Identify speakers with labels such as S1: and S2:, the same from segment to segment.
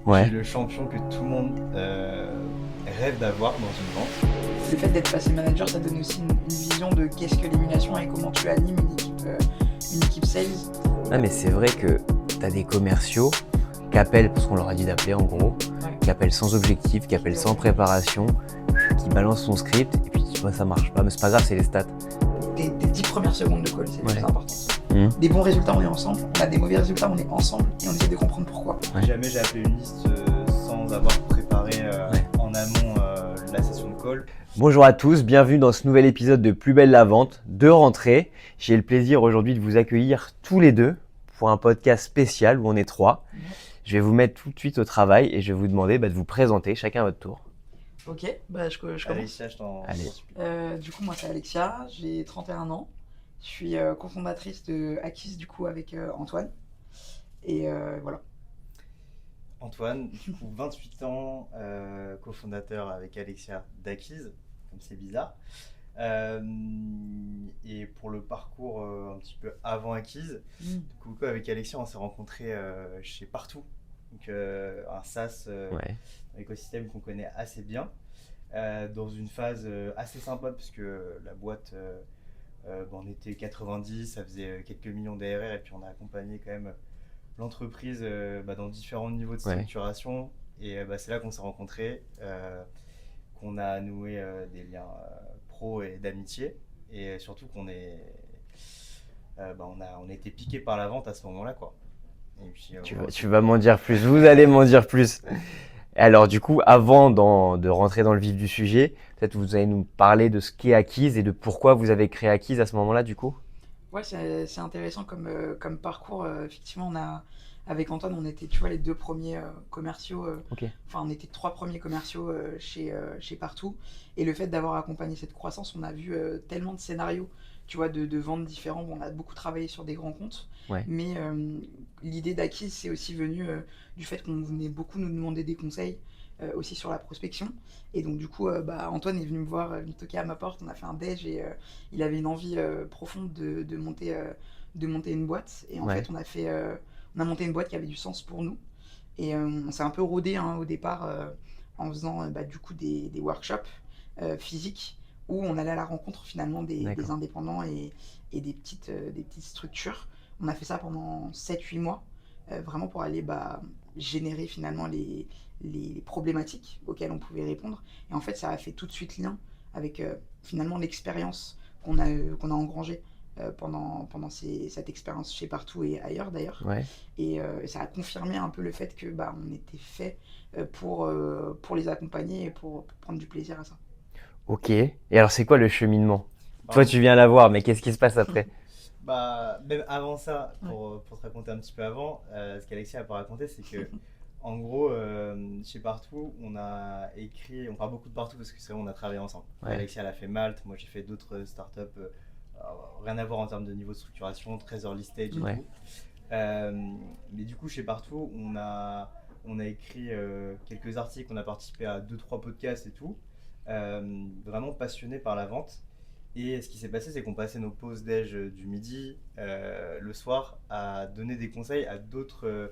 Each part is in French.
S1: Ouais.
S2: qui est le champion que tout le monde rêve d'avoir dans une vente.
S3: Le fait d'être passé manager, ça donne aussi une vision de qu'est-ce que l'émulation et comment tu animes une équipe sales.
S1: Ah, mais c'est vrai que tu as des commerciaux qui appellent, parce qu'on leur a dit d'appeler en gros,
S3: Ouais.
S1: qui appellent sans objectif, qui appellent sans préparation, qui balancent son script, et puis tu vois, ça marche pas, mais c'est pas grave, c'est les stats.
S3: Tes 10 premières secondes de call, c'est le
S1: Ouais.
S3: plus important. Des bons résultats, on est ensemble. On a des mauvais résultats, on est ensemble. Et on essaie de comprendre pourquoi.
S1: Ouais.
S2: Jamais j'ai appelé une liste sans avoir préparé en amont la session de call.
S1: Bonjour à tous, bienvenue dans ce nouvel épisode de Plus belle la vente, de rentrée. J'ai le plaisir aujourd'hui de vous accueillir tous les deux pour un podcast spécial où on est trois. Je vais vous mettre tout de suite au travail et je vais vous demander de vous présenter chacun à votre tour.
S3: Ok, je commence.
S2: Alexia, je t'en
S1: Allez.
S2: supplie.
S3: Du coup, moi, c'est Alexia, j'ai 31 ans. Je suis cofondatrice de Akis, du coup, avec Antoine. Et voilà.
S2: Antoine, du coup 28 ans, cofondateur avec Alexia d'Akis, comme c'est bizarre. Et pour le parcours un petit peu avant Akis, du coup avec Alexia on s'est rencontrés chez Partout, donc un SaaS,
S1: Ouais.
S2: un écosystème qu'on connaît assez bien, dans une phase assez sympa parce que la boîte, on était 90, ça faisait quelques millions d'ARR et puis on a accompagné quand même l'entreprise dans différents niveaux de structuration. Et c'est là qu'on s'est rencontrés, qu'on a noué des liens pro et d'amitié, et surtout qu'on est, on a été piqué par la vente à ce moment-là, quoi. Et puis,
S1: Tu vas m'en dire plus, vous allez m'en dire plus. Alors du coup, avant de rentrer dans le vif du sujet, peut-être vous allez nous parler de ce qu'est Akis et de pourquoi vous avez créé Akis à ce moment-là du coup.
S3: Ouais, c'est intéressant comme parcours. Effectivement, avec Antoine, on était, tu vois, les deux premiers commerciaux.
S1: Ok.
S3: Enfin, on était 3 premiers commerciaux chez Partout. Et le fait d'avoir accompagné cette croissance, on a vu tellement de scénarios, tu vois, de ventes différents. Bon, on a beaucoup travaillé sur des grands comptes.
S1: Ouais.
S3: Mais l'idée d'Akis, c'est aussi venu du fait qu'on venait beaucoup nous demander des conseils. Aussi sur la prospection. Et donc du coup, Antoine est venu me voir, venu toquer à ma porte, on a fait un déj et il avait une envie profonde de monter une boîte. Et en fait, on a monté une boîte qui avait du sens pour nous. Et on s'est un peu rodé au départ en faisant du coup des workshops physiques où on allait à la rencontre finalement des indépendants et des petites structures. On a fait ça pendant 7-8 mois, vraiment pour aller générer finalement les problématiques auxquelles on pouvait répondre. Et en fait, ça a fait tout de suite lien avec finalement l'expérience qu'on a engrangée pendant cette expérience chez Partout et ailleurs d'ailleurs.
S1: Ouais.
S3: Et ça a confirmé un peu le fait que on était fait pour les accompagner et pour prendre du plaisir à ça.
S1: Ok. Et alors c'est quoi le cheminement? Toi tu viens la voir, mais qu'est-ce qui se passe après?
S2: Même avant ça, pour te raconter un petit peu avant, ce qu'Alexia a pas raconté, c'est que en gros, chez Partout, on parle beaucoup de Partout parce que c'est vrai, on a travaillé ensemble.
S1: Ouais.
S2: Alexia, elle a fait Malte, moi j'ai fait d'autres startups, rien à voir en termes de niveau de structuration, très early stage et tout. Mais du coup, chez Partout, on a écrit quelques articles, on a participé à 2-3 podcasts et tout, vraiment passionné par la vente. Et ce qui s'est passé, c'est qu'on passait nos pauses déj du midi, le soir, à donner des conseils à d'autres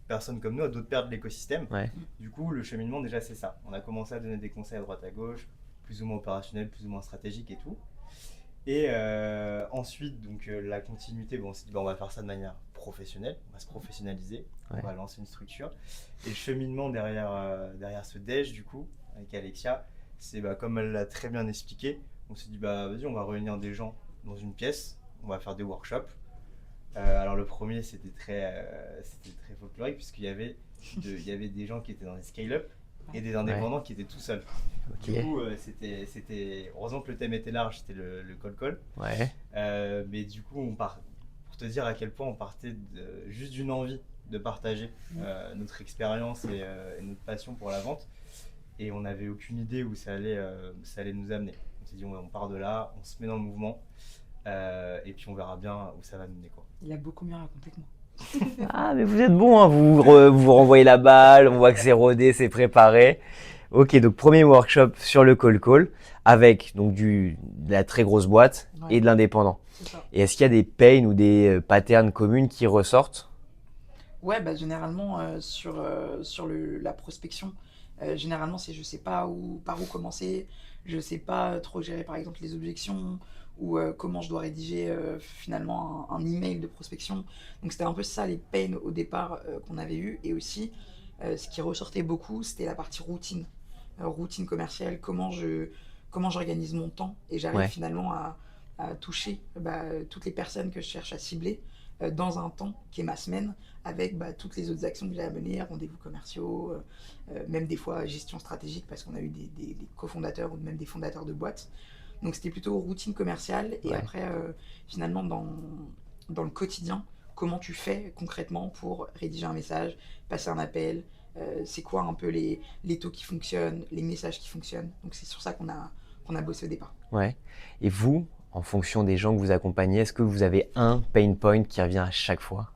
S2: personnes comme nous, à d'autres pairs de l'écosystème.
S1: Ouais.
S2: Du coup, le cheminement, déjà, c'est ça. On a commencé à donner des conseils à droite à gauche, plus ou moins opérationnels, plus ou moins stratégiques et tout. Et ensuite, donc, la continuité, on s'est dit, on va faire ça de manière professionnelle, on va se professionnaliser, on va lancer une structure. Et le cheminement derrière ce déj, du coup, avec Alexia, c'est comme elle l'a très bien expliqué, on s'est dit, vas-y, on va réunir des gens dans une pièce, on va faire des workshops. Alors le premier, c'était très folklorique, puisqu'il y avait des gens qui étaient dans les scale-up et des indépendants qui étaient tout seuls.
S1: Ok.
S2: Du coup, c'était heureusement que le thème était large, c'était le call.
S1: Ouais.
S2: Mais du coup, pour te dire à quel point on partait juste d'une envie de partager notre expérience et notre passion pour la vente. Et on n'avait aucune idée où ça allait nous amener. On s'est dit, on part de là, on se met dans le mouvement, et puis on verra bien où ça va nous mener, quoi.
S3: Il a beaucoup mieux raconté que moi.
S1: Ah mais vous êtes bon, hein. Vous renvoyez la balle, on voit que c'est rodé, c'est préparé. Ok, donc premier workshop sur le call avec donc de la très grosse boîte et de l'indépendant.
S3: C'est ça.
S1: Et est-ce qu'il y a des pains ou des patterns communes qui ressortent?
S3: Ouais, bah, généralement, sur la prospection, généralement, c'est je sais pas par où commencer, je sais pas trop gérer, par exemple, les objections ou comment je dois rédiger finalement un email de prospection. Donc, c'était un peu ça les pains au départ qu'on avait eu. Et aussi, ce qui ressortait beaucoup, c'était la partie routine. Routine commerciale, comment j'organise mon temps et j'arrive
S1: Ouais,
S3: finalement à toucher bah, toutes les personnes que je cherche à cibler dans un temps qui est ma semaine avec bah, toutes les autres actions que j'ai à mener, rendez-vous commerciaux, même des fois gestion stratégique parce qu'on a eu des cofondateurs ou même des fondateurs de boîtes. Donc c'était plutôt routine commerciale et
S1: ouais.
S3: après finalement dans le quotidien, comment tu fais concrètement pour rédiger un message, passer un appel, c'est quoi un peu les taux qui fonctionnent, les messages qui fonctionnent. Donc c'est sur ça qu'on a bossé au départ.
S1: Ouais. Et vous, en fonction des gens que vous accompagnez, est-ce que vous avez un pain point qui revient à chaque fois?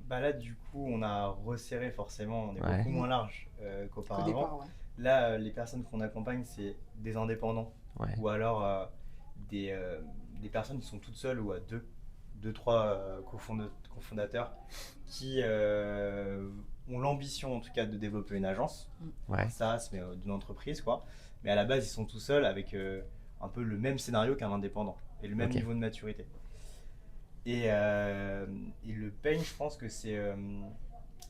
S2: Bah là, du coup, on a resserré forcément, on est
S1: Ouais,
S2: beaucoup moins large
S3: Qu'au
S2: qu'auparavant.
S3: départ, ouais.
S2: Là, les personnes qu'on accompagne, c'est des indépendants
S1: ouais,
S2: ou alors des, euh, des personnes qui sont toutes seules ou à deux trois cofondateurs qui ont l'ambition en tout cas de développer une agence,
S1: ouais,
S2: un SaaS, mais d'une entreprise quoi. Mais à la base, ils sont tout seuls avec un peu le même scénario qu'un indépendant et le même
S1: ok.
S2: niveau de maturité. Et le pain, je pense que c'est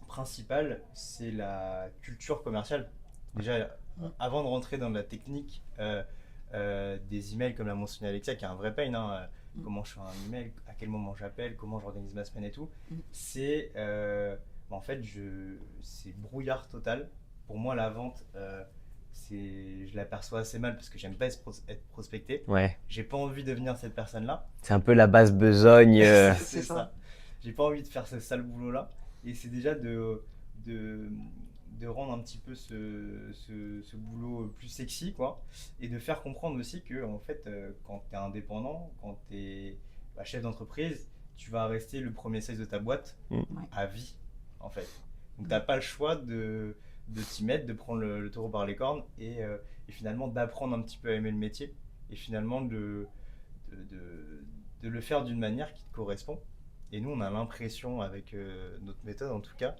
S2: principal, c'est la culture commerciale. Déjà,
S3: Mm.
S2: avant de rentrer dans la technique des emails, comme l'a mentionné Alexia, qui est un vrai pain, hein,
S3: Mm.
S2: comment je fais un email, à quel moment j'appelle, comment j'organise ma semaine et tout,
S3: Mm.
S2: c'est en fait, c'est brouillard total. Pour moi, la vente, je l'aperçois assez mal parce que j'aime pas être prospecté.
S1: Ouais.
S2: J'ai pas envie de devenir cette personne-là.
S1: C'est un peu la base besogne.
S3: C'est
S2: C'est
S3: ça.
S2: ça. J'ai pas envie de faire ce sale boulot-là. Et c'est déjà de, de rendre un petit peu ce boulot plus sexy, quoi. Et de faire comprendre aussi que, en fait, quand tu es indépendant, quand tu es chef d'entreprise, tu vas rester le premier sales de ta boîte
S1: Mm.
S3: Ouais.
S2: à vie, en fait. Donc, t'as pas le choix de t'y mettre, de prendre le taureau par les cornes et finalement d'apprendre un petit peu à aimer le métier et finalement de le faire d'une manière qui te correspond. Et nous, on a l'impression, avec notre méthode en tout cas,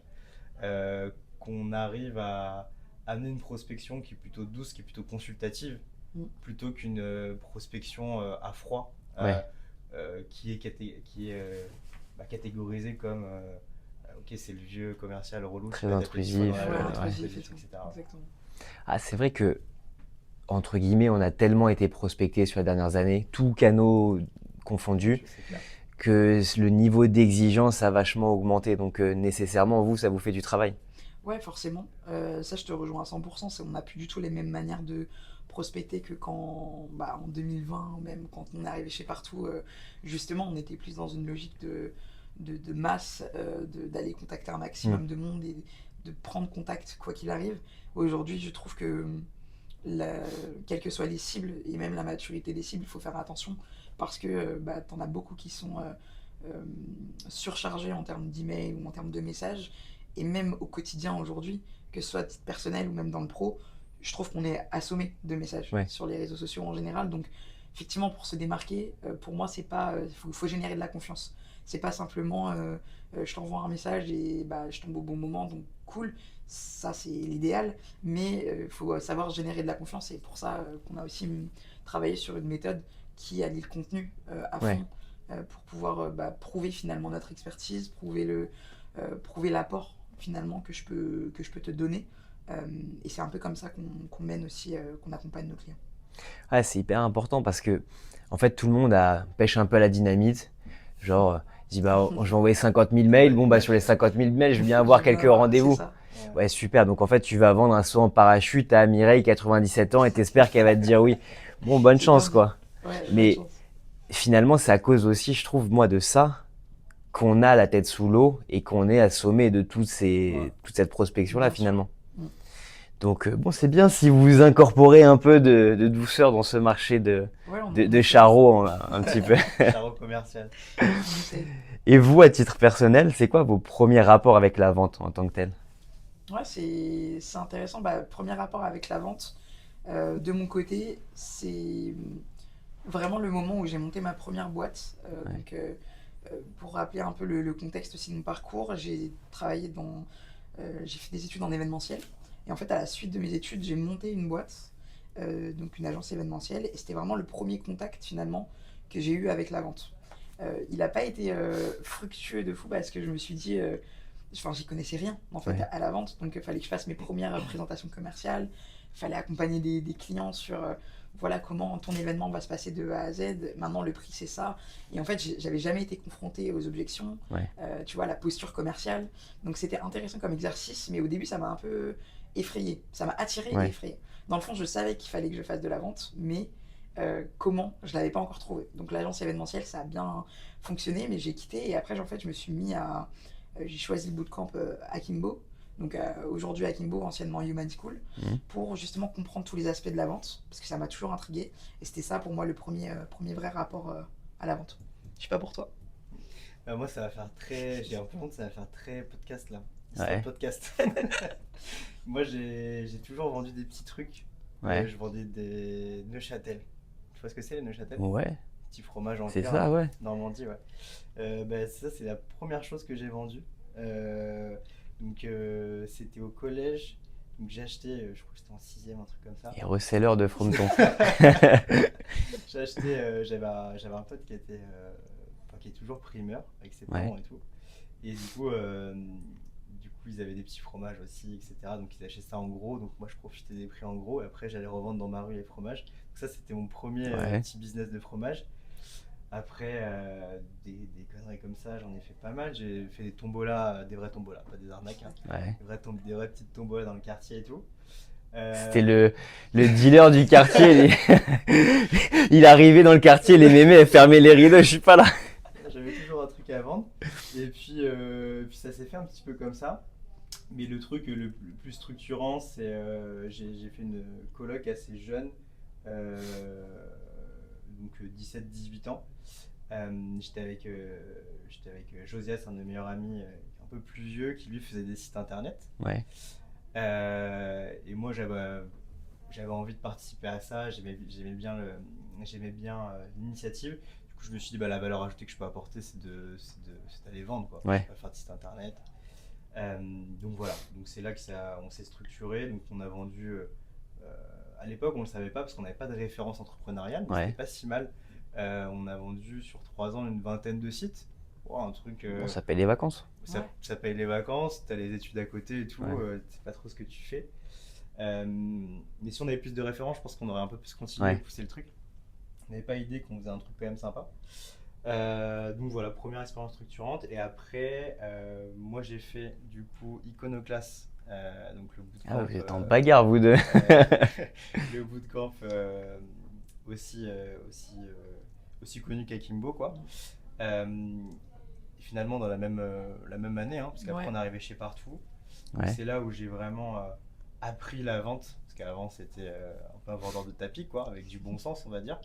S2: qu'on arrive à amener une prospection qui est plutôt douce, qui est plutôt consultative,
S3: Mm.
S2: plutôt qu'une prospection à froid,
S1: Ouais,
S2: qui est, catégorisée comme ok, c'est le vieux commercial relou qui
S1: très
S2: va taper 10 fois dans
S1: intrusif.
S2: la
S3: Ouais,
S2: langue,
S1: Ouais.
S3: intrusif et tout.
S2: etc.
S3: Exactement.
S1: Ah, c'est vrai que, entre guillemets, on a tellement été prospecté sur les dernières années, tous canaux confondus,
S2: C'est clair.
S1: que le niveau d'exigence a vachement augmenté. Donc, nécessairement, vous, ça vous fait du travail.
S3: Ouais, forcément. Ça, je te rejoins à 100%. On n'a plus du tout les mêmes manières de prospecter que bah, en 2020, ou même quand on est arrivé chez Partout. Justement, on était plus dans une logique de masse, d'aller contacter un
S1: Mm.
S3: maximum de monde et de prendre contact quoi qu'il arrive. Aujourd'hui, je trouve que la- quelles que soient les cibles et même la maturité des cibles, il faut faire attention parce que bah, t'en as beaucoup qui sont euh, surchargés en termes d'email ou en termes de messages et même au quotidien aujourd'hui, que ce soit à titre personnel ou même dans le pro, je trouve qu'on est assommé de messages
S1: Ouais,
S3: sur les réseaux sociaux en général. Donc, effectivement, pour se démarquer, pour moi, c'est pas, faut générer de la confiance. C'est pas simplement, je t'envoie un message et bah, je tombe au bon moment, donc cool. Ça, c'est l'idéal, mais il faut savoir générer de la confiance. Et pour ça, qu'on a aussi travaillé sur une méthode qui allie le contenu à
S1: ouais.
S3: fond pour pouvoir bah, prouver finalement notre expertise, prouver l'apport finalement que je peux te donner. Euh, et c'est un peu comme ça qu'on mène aussi, qu'on accompagne nos clients.
S1: Ah, c'est hyper important parce que, en fait, tout le monde pêche un peu à la dynamite. Genre, dit, bah, je vais envoyer 50 000 mails. Bon, bah, sur les 50 000 mails, je vais bien avoir
S3: Je viens
S1: quelques
S3: avoir, c'est
S1: rendez-vous.
S3: ça.
S2: Ouais.
S1: Ouais, super. Donc, en fait, tu vas vendre un saut en parachute à Mireille, 97 ans, et t'espères qu'elle va te dire oui. Bon, bonne
S3: C'est bien
S1: chance,
S3: dit.
S1: quoi.
S3: Ouais, bonne
S1: Mais
S3: chance.
S1: finalement, c'est à cause aussi, je trouve, moi, de ça, qu'on a la tête sous l'eau et qu'on est assommé de
S2: Ouais.
S1: toute cette prospection-là,
S3: Bien sûr.
S1: finalement.
S3: Mm.
S1: Donc, bon, c'est bien si vous incorporez un peu de douceur dans ce marché
S3: Ouais, on
S1: de
S3: essaie.
S1: charreau, un petit peu.
S2: Charo commercial.
S3: On essaie.
S1: Et vous, à titre personnel, c'est quoi vos premiers rapports avec la vente en tant que tel?
S3: Ouais, c'est intéressant. Bah, premier rapport avec la vente, de mon côté, c'est vraiment le moment où j'ai monté ma première boîte.
S1: Ouais.
S3: Donc, pour rappeler un peu le contexte aussi de mon parcours, j'ai j'ai fait des études en événementiel. Et en fait, à la suite de mes études, j'ai monté une boîte, donc une agence événementielle. Et c'était vraiment le premier contact finalement que j'ai eu avec la vente. Il n'a pas été fructueux de fou parce que je me suis dit, enfin, j'y connaissais rien en fait
S1: Ouais.
S3: à la vente. Donc, il fallait que je fasse mes premières présentations commerciales. Il fallait accompagner des clients sur voilà comment ton événement va se passer de A à Z. Maintenant, le prix, c'est ça. Et en fait, j'avais jamais été confrontée aux objections,
S1: Ouais.
S3: tu vois, la posture commerciale. Donc, c'était intéressant comme exercice, mais au début, ça m'a un peu effrayée. Ça m'a attirée et
S1: Ouais.
S3: effrayée. Dans le fond, je savais qu'il fallait que je fasse de la vente, mais comment, je l'avais pas encore trouvé. Donc, l'agence événementielle, ça a bien fonctionné, mais j'ai quitté et après, en fait, je me suis mis à. J'ai choisi le bootcamp Akimbo, donc aujourd'hui Akimbo, anciennement Human School,
S1: Mhm.
S3: pour justement comprendre tous les aspects de la vente, parce que ça m'a toujours intrigué. Et c'était ça pour moi le premier vrai rapport à la vente. Je sais pas pour toi.
S2: Moi, ça va faire très. J'ai l'impression que ça va faire très podcast là. Histoire de
S1: Ouais.
S2: podcast. Moi, j'ai toujours vendu des petits trucs.
S1: Ouais.
S2: Je vendais des Neuchâtel. Tu vois ce que c'est les Neuchâtel?
S1: Ouais.
S2: Petit fromage en
S1: C'est
S2: cuir,
S1: ça,
S2: là.
S1: ouais.
S2: Normandie, ouais. Ça, c'est la première chose que j'ai vendue. Euh, C'était au collège. Donc, j'ai acheté, je crois que c'était en sixième, un truc comme ça.
S1: Et reseller de fronton.
S2: J'ai acheté, j'avais un pote qui était, enfin, qui est toujours primeur avec ses
S1: Ouais.
S2: parents et tout. Et du coup, ils avaient des petits fromages aussi, etc. Donc, ils achetaient ça en gros. Donc, moi, je profitais des prix en gros. Et après, j'allais revendre dans ma rue les fromages. Donc, ça, c'était mon premier
S1: Ouais.
S2: petit business de fromage. Après, des conneries comme ça, j'en ai fait pas mal. J'ai fait des tombolas, des vrais tombolas, pas des arnaques, hein.
S1: Ouais.
S2: Des vraies petites tombolas dans le quartier et tout.
S1: C'était le dealer du quartier. Il arrivait dans le quartier, les mémés, elle fermait les rideaux, je suis pas là.
S2: J'avais toujours un truc à vendre. Puis ça s'est fait un petit peu comme ça. Mais le truc le plus structurant, c'est j'ai fait une coloc assez jeune, donc 17-18 ans. J'étais avec Josias, un de mes meilleurs amis, un peu plus vieux, qui lui faisait des sites internet.
S1: Ouais.
S2: Et moi, j'avais envie de participer à ça, j'aimais bien l'initiative. Du coup, je me suis dit, bah, la valeur ajoutée que je peux apporter, c'est d'aller vendre, quoi.
S1: Ouais.
S2: Je peux pas faire de site internet. Donc voilà, donc c'est là que on s'est structuré. Donc on a vendu, à l'époque on ne le savait pas parce qu'on n'avait pas de référence entrepreneuriale, mais
S1: Ouais.
S2: c'était pas si mal. On a vendu sur 3 ans une vingtaine de sites. Wow, un truc,
S1: Bon, ça paye les vacances.
S3: Ouais.
S2: ça paye les vacances, t'as les études à côté et tout,
S1: Ouais.
S2: tu sais pas trop ce que tu fais. Mais si on avait plus de références, je pense qu'on aurait un peu plus continué
S1: Ouais.
S2: à pousser le truc. On n'avait pas idée qu'on faisait un truc quand même sympa. Donc voilà, première expérience structurante. Et après, moi j'ai fait du coup Iconoclast, donc le bootcamp.
S1: Ah, vous êtes en bagarre, vous deux.
S2: Le bootcamp aussi connu qu'Akimbo, quoi. Finalement dans la même année, hein, parce qu'après
S3: Ouais.
S2: on est arrivé chez Partout. Donc
S1: Ouais.
S2: c'est là où j'ai vraiment appris la vente, parce qu'avant c'était un peu un vendeur de tapis, quoi, avec du bon sens, on va dire.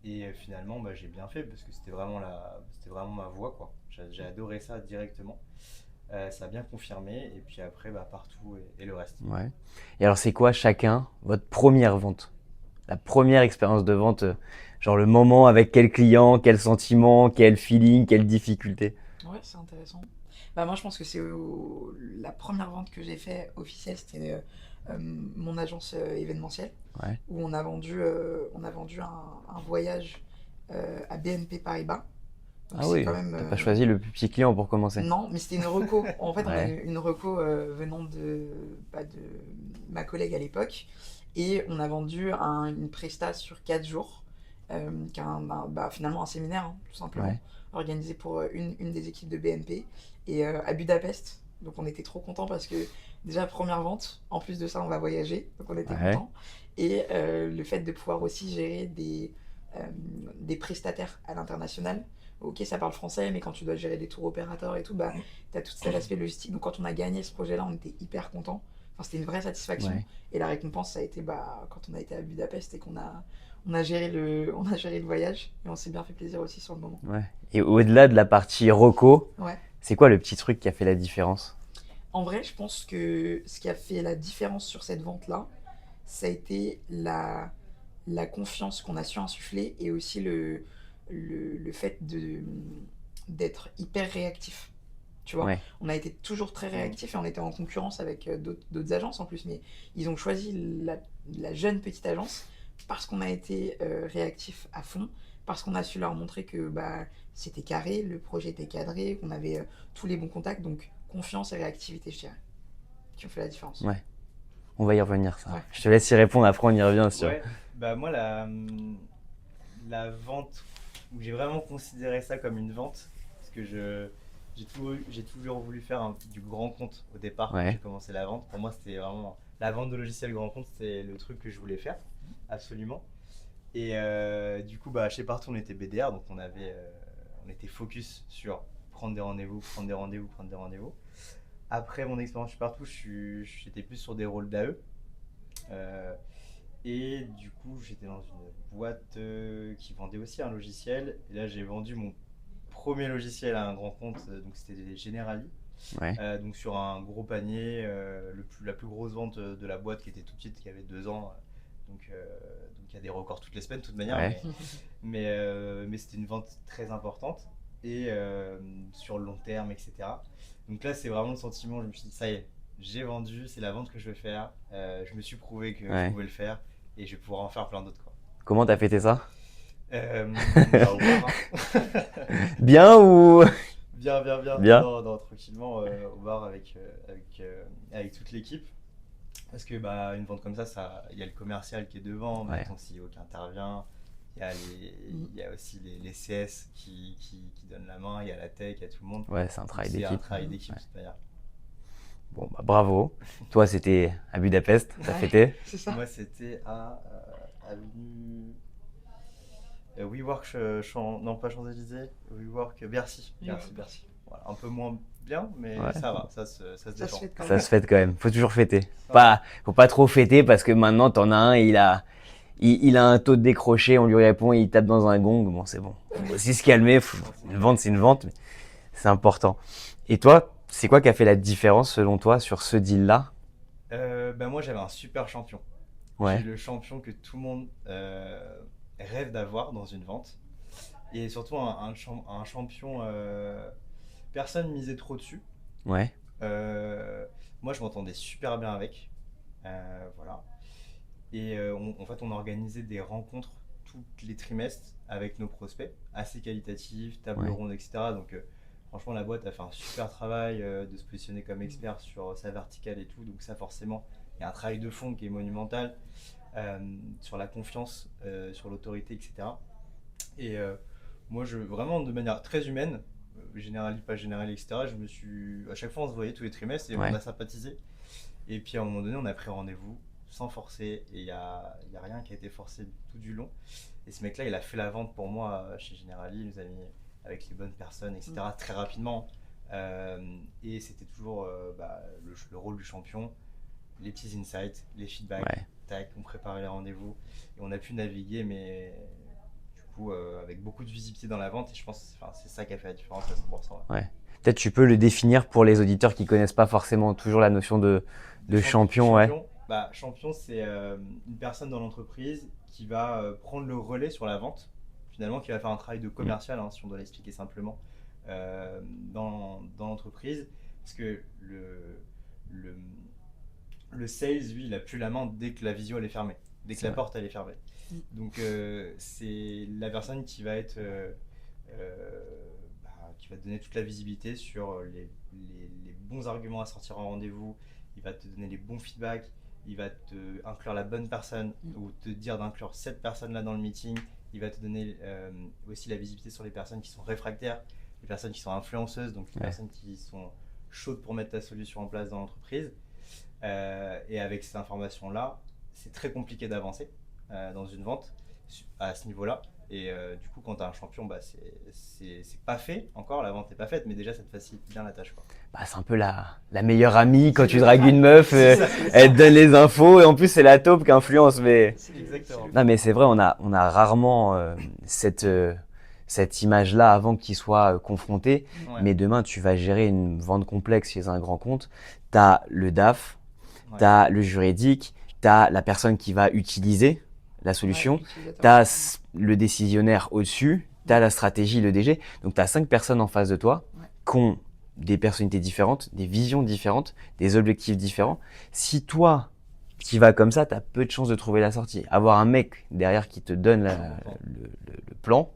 S2: Et finalement, bah, j'ai bien fait parce que c'était vraiment ma voie, quoi. J'ai adoré ça directement. Ça a bien confirmé. Et puis après, bah, Partout et le reste.
S1: Ouais. Et alors, c'est quoi chacun votre première vente? La première expérience de vente, genre le moment avec quel client, quel sentiment, quel feeling, quelle difficulté?
S3: Ouais, c'est intéressant. Bah, moi, je pense que la première vente que j'ai fait officielle, c'était mon agence événementielle,
S1: Ouais.
S3: où on a vendu un voyage à BNP Paribas. Donc,
S1: Ah
S3: c'est
S1: oui,
S3: quand même.
S1: t'as pas choisi le plus petit client pour commencer.
S3: Non, mais c'était une reco. En fait, on a
S1: Ouais.
S3: une reco venant de ma collègue à l'époque. Et on a vendu une presta sur 4 jours, qui est finalement un séminaire, hein, tout simplement,
S1: Ouais.
S3: organisé pour une des équipes de BNP, et à Budapest. Donc on était trop contents parce que déjà, première vente, en plus de ça, on va voyager, donc on était
S1: Ouais.
S3: contents. Et le fait de pouvoir aussi gérer des prestataires à l'international. Ok, ça parle français, mais quand tu dois gérer des tours opérateurs et tout, bah, tu as tout cet aspect logistique. Donc quand on a gagné ce projet-là, on était hyper contents. Enfin, c'était une vraie satisfaction.
S1: Ouais.
S3: Et la récompense, ça a été quand on a été à Budapest et on a géré le voyage. Et on s'est bien fait plaisir aussi sur le moment.
S1: Ouais. Et au-delà de la partie reco,
S3: Ouais.
S1: c'est quoi le petit truc qui a fait la différence?
S3: En vrai, je pense que ce qui a fait la différence sur cette vente-là, ça a été la confiance qu'on a su insuffler et aussi le fait d'être hyper réactif. Tu vois,
S1: Ouais.
S3: on a été toujours très réactifs et on était en concurrence avec d'autres agences en plus, mais ils ont choisi la jeune petite agence parce qu'on a été réactifs à fond, parce qu'on a su leur montrer que bah, c'était carré, le projet était cadré, qu'on avait tous les bons contacts, donc confiance et réactivité, je dirais, qui ont fait la différence.
S1: Ouais. On va y revenir, ça.
S3: Ouais.
S1: Je te laisse y répondre, après on y revient sur.
S2: Ouais, bah moi la vente où j'ai vraiment considéré ça comme une vente, parce que j'ai toujours voulu faire du grand compte au départ quand
S1: Ouais.
S2: j'ai commencé la vente. Pour moi, c'était vraiment la vente de logiciels grand compte, c'était le truc que je voulais faire, absolument. Et du coup, bah, chez Partout, on était BDR, donc on était focus sur prendre des rendez-vous, prendre des rendez-vous, prendre des rendez-vous. Après mon expérience chez Partout, j'étais plus sur des rôles d'AE. Euh, et du coup, j'étais dans une boîte qui vendait aussi un logiciel. Et là, j'ai vendu mon premier logiciel à un grand compte, donc c'était des Generali.
S1: Ouais.
S2: Donc sur un gros panier, la plus grosse vente de la boîte qui était tout petite, qui avait 2 ans. Donc il y a des records toutes les semaines, de toute manière.
S1: Ouais.
S2: Mais c'était une vente très importante et sur le long terme, etc. Donc là, c'est vraiment le sentiment, je me suis dit, ça y est, j'ai vendu, c'est la vente que je veux faire. Je me suis prouvé que
S1: Ouais.
S2: je pouvais le faire et je vais pouvoir en faire plein d'autres, quoi.
S1: Comment t'as fêté ça?
S2: Bah, au bar, hein.
S1: Bien ou?
S2: Bien.
S1: Bien.
S2: Non, tranquillement au bar avec toute l'équipe. Parce que bah, une vente comme ça, il y a le commercial qui est devant, mais
S1: Ouais.
S2: ton CEO qui intervient. Il y a aussi les CS qui donnent la main, il y a la tech, il y a tout le monde.
S1: Ouais, c'est un travail
S2: C'est un
S1: d'équipe.
S2: travail d'équipe,
S1: Ouais.
S2: de toute manière.
S1: Bon, bah bravo. Toi, c'était à Budapest, t'as
S3: Ouais.
S1: fêté?
S3: C'est ça.
S2: Moi, c'était à avenue WeWork, non pas Champs-Élysées, WeWork Bercy. Bercy. Voilà, un peu moins bien, mais
S1: Ouais.
S2: ça va, ça se
S3: Ça se
S2: défend.
S3: fait quand
S1: Ça
S3: même.
S1: se fête quand même. Faut toujours fêter.
S2: Ouais.
S1: Faut pas trop fêter parce que maintenant, t'en as un, il a un taux de décroché, on lui répond, il tape dans un gong. Bon, c'est bon. Faut aussi se calmer. Une vente, c'est une vente, mais c'est important. Et toi, c'est quoi qui a fait la différence selon toi sur ce deal-là?
S2: Ben moi, j'avais un super champion.
S1: Ouais.
S2: J'ai le champion que tout le monde rêve d'avoir dans une vente. Et surtout un champion, personne misait trop dessus.
S1: Ouais.
S2: Moi, je m'entendais super bien avec. Voilà. Et en fait, on organisait des rencontres tous les trimestres avec nos prospects, assez qualitatives, table
S1: Ouais.
S2: ronde, etc. Donc, franchement, la boîte a fait un super travail de se positionner comme expert sur sa verticale et tout. Donc, ça, forcément, il y a un travail de fond qui est monumental sur la confiance, sur l'autorité, etc. Et moi, vraiment de manière très humaine, pas générale, etc., à chaque fois, on se voyait tous les trimestres et
S1: Ouais.
S2: on a sympathisé. Et puis à un moment donné, on a pris rendez-vous sans forcer et il y a rien qui a été forcé tout du long. Et ce mec-là, il a fait la vente pour moi chez Generali, il nous a mis avec les bonnes personnes, etc., très rapidement. Et c'était toujours le rôle du champion, les petits insights, les feedbacks,
S1: Ouais.
S2: tac, on préparait les rendez-vous et on a pu naviguer, mais du coup, avec beaucoup de visibilité dans la vente. Et je pense que c'est ça qui a fait la différence à 100%. Ouais.
S1: Peut-être tu peux le définir pour les auditeurs qui connaissent pas forcément toujours la notion de champion, ouais.
S2: Bah, champion, c'est une personne dans l'entreprise qui va prendre le relais sur la vente, finalement, qui va faire un travail de commercial, hein, si on doit l'expliquer simplement, dans l'entreprise. Parce que le sales, lui, il a plus la main dès que la visio elle est fermée, dès que
S1: C'est
S2: la
S1: vrai.
S2: porte elle est fermée. Donc c'est la personne qui va être qui va te donner toute la visibilité sur les bons arguments à sortir en rendez-vous. Il va te donner les bons feedbacks, il va te inclure la bonne personne ou te dire d'inclure cette personne là dans le meeting. Il va te donner aussi la visibilité sur les personnes qui sont réfractaires, les personnes qui sont influenceuses, donc les
S1: Ouais.
S2: personnes qui sont chaudes pour mettre ta solution en place dans l'entreprise. Et avec ces informations là, c'est très compliqué d'avancer dans une vente à ce niveau-là. Et du coup, quand tu as un champion, bah, c'est pas fait encore, la vente n'est pas faite, mais déjà ça te facilite bien la tâche, quoi.
S1: Bah, c'est un peu la meilleure amie quand
S3: C'est
S1: tu
S3: ça.
S1: dragues une meuf,
S2: C'est ça.
S1: elle te donne les infos et en plus c'est la taupe qui influence. Mais
S2: Exactement.
S1: non, mais c'est vrai, on a rarement cette image-là avant qu'il soit confronté.
S2: Ouais.
S1: Mais demain, tu vas gérer une vente complexe chez un grand compte. T'as le DAF,
S2: Ouais.
S1: t'as le juridique, t'as la personne qui va utiliser la solution.
S3: Ouais, l'utilisateur.
S1: T'as le décisionnaire au-dessus tu as la stratégie, le DG. Donc, tu as 5 personnes en face de toi
S3: Ouais.
S1: qui ont des personnalités différentes, des visions différentes, des objectifs différents. Si toi, qui vas comme ça, tu as peu de chances de trouver la sortie. Avoir un mec derrière qui te donne le plan,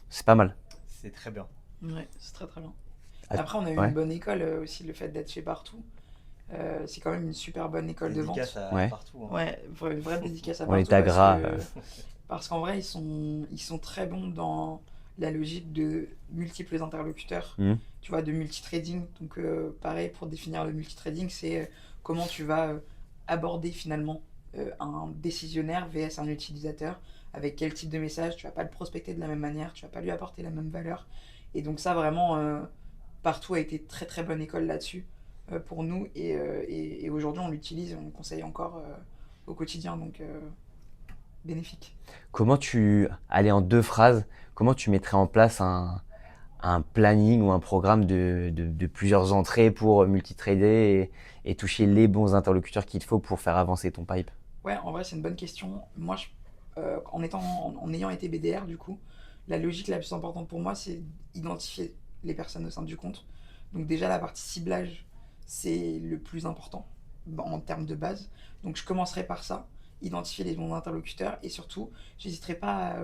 S1: c'est pas mal.
S2: C'est très bien.
S3: Ouais, c'est très très bien.
S1: Ah,
S3: Après, on a eu
S1: ouais.
S3: une bonne école aussi, le fait d'être chez Partout. C'est quand même une super bonne école de vente.
S2: Dédicace à
S1: Ouais.
S2: Partout. Hein.
S3: Ouais, une vraie dédicace à
S1: On les
S3: Partout
S1: taguera.
S3: parce qu'en vrai, ils sont très bons dans la logique de multiples interlocuteurs, tu vois, de multitrading. Donc, pareil, pour définir le multitrading, c'est comment tu vas aborder finalement un décisionnaire vs un utilisateur, avec quel type de message. Tu vas pas le prospecter de la même manière, tu vas pas lui apporter la même valeur. Et donc, ça, vraiment, Partout a été très très bonne école là-dessus pour nous. Et aujourd'hui, on l'utilise et on le conseille encore au quotidien. Donc, bénéfique.
S1: Allez, en 2 phrases, comment tu mettrais en place un planning ou un programme de plusieurs entrées pour multitrader et toucher les bons interlocuteurs qu'il faut pour faire avancer ton pipe?
S3: Ouais, en vrai, c'est une bonne question. Moi, en ayant été BDR, du coup, la logique la plus importante pour moi, c'est identifier les personnes au sein du compte. Donc déjà, la partie ciblage, c'est le plus important en termes de base. Donc je commencerai par ça, identifier les bons interlocuteurs et surtout, j'hésiterai pas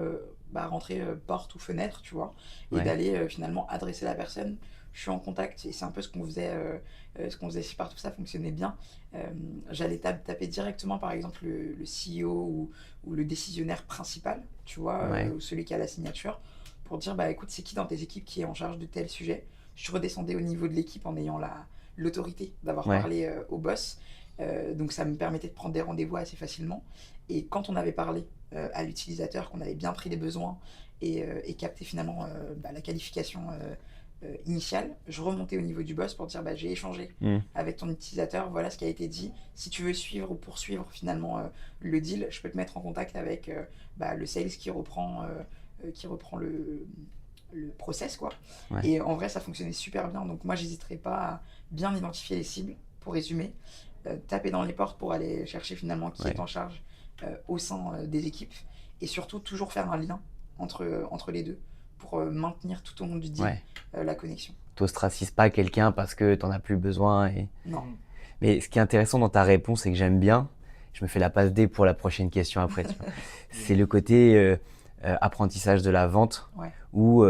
S3: à rentrer porte ou fenêtre, tu vois, et
S1: Ouais.
S3: d'aller finalement adresser la personne. Je suis en contact et c'est un peu ce qu'on faisait chez Partout, ça fonctionnait bien. J'allais taper directement par exemple le CEO ou le décisionnaire principal, tu vois,
S1: Ouais.
S3: ou celui qui a la signature, pour dire bah écoute, c'est qui dans tes équipes qui est en charge de tel sujet. Je redescendais au niveau de l'équipe en ayant l'autorité d'avoir
S1: Ouais.
S3: parlé au boss. Donc ça me permettait de prendre des rendez-vous assez facilement. Et quand on avait parlé à l'utilisateur, qu'on avait bien pris les besoins et capté finalement la qualification initiale, je remontais au niveau du boss pour dire bah, j'ai échangé avec ton utilisateur, voilà ce qui a été dit. Si tu veux suivre ou poursuivre finalement le deal, je peux te mettre en contact avec le sales qui reprend le process, quoi.
S1: Ouais.
S3: Et en vrai, ça fonctionnait super bien. Donc moi, j'hésiterai pas à bien identifier les cibles, pour résumer, taper dans les portes pour aller chercher finalement qui est en charge au sein des équipes, et surtout toujours faire un lien entre les deux pour maintenir tout au long du deal la connexion.
S1: T'ostracises pas quelqu'un parce que t'en as plus besoin.
S3: Non.
S1: Mais ce qui est intéressant dans ta réponse et que j'aime bien, je me fais la passe D pour la prochaine question après, tu vois. C'est le côté apprentissage de la vente où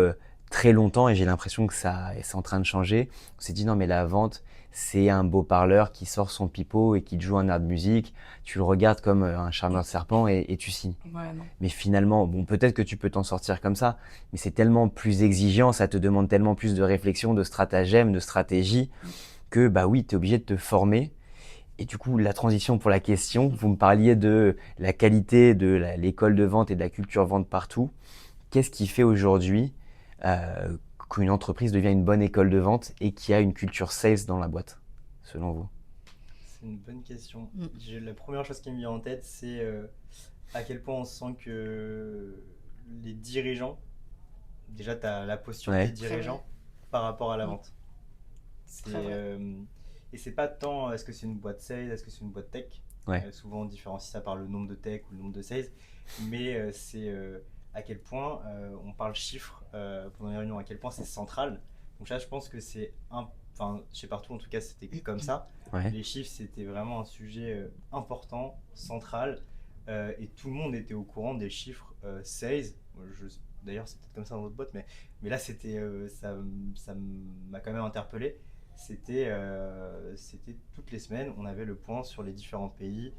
S1: très longtemps, et j'ai l'impression que c'est en train de changer, on s'est dit non mais la vente, c'est un beau parleur qui sort son pipeau et qui te joue un air de musique, tu le regardes comme un charmeur de serpent et tu signes.
S3: Ouais, non.
S1: Mais finalement, bon, peut-être que tu peux t'en sortir comme ça, mais c'est tellement plus exigeant, ça te demande tellement plus de réflexion, de stratagème, de stratégie, que bah oui, tu es obligé de te former. Et du coup, la transition pour la question, vous me parliez de la qualité de l'école de vente et de la culture vente partout. Qu'est-ce qui fait aujourd'hui qu'une entreprise devient une bonne école de vente et qu'il y a une culture sales dans la boîte, selon vous?
S2: C'est une bonne question. La première chose qui me vient en tête, c'est à quel point on sent que les dirigeants, déjà tu as la posture des dirigeants par rapport à la vente. Et c'est pas tant est-ce que c'est une boîte sales, est-ce que c'est une boîte tech. Souvent on différencie ça par le nombre de tech ou le nombre de sales, mais c'est à quel point on parle chiffres pendant les réunions, à quel point c'est central. Donc là je pense que c'est enfin chez Partout en tout cas c'était comme ça. Les chiffres c'était vraiment un sujet important, central, et tout le monde était au courant des chiffres sales. D'ailleurs c'est peut-être comme ça dans votre boîte, mais là c'était ça m'a quand même interpellé. C'était toutes les semaines, on avait le point sur les différents pays,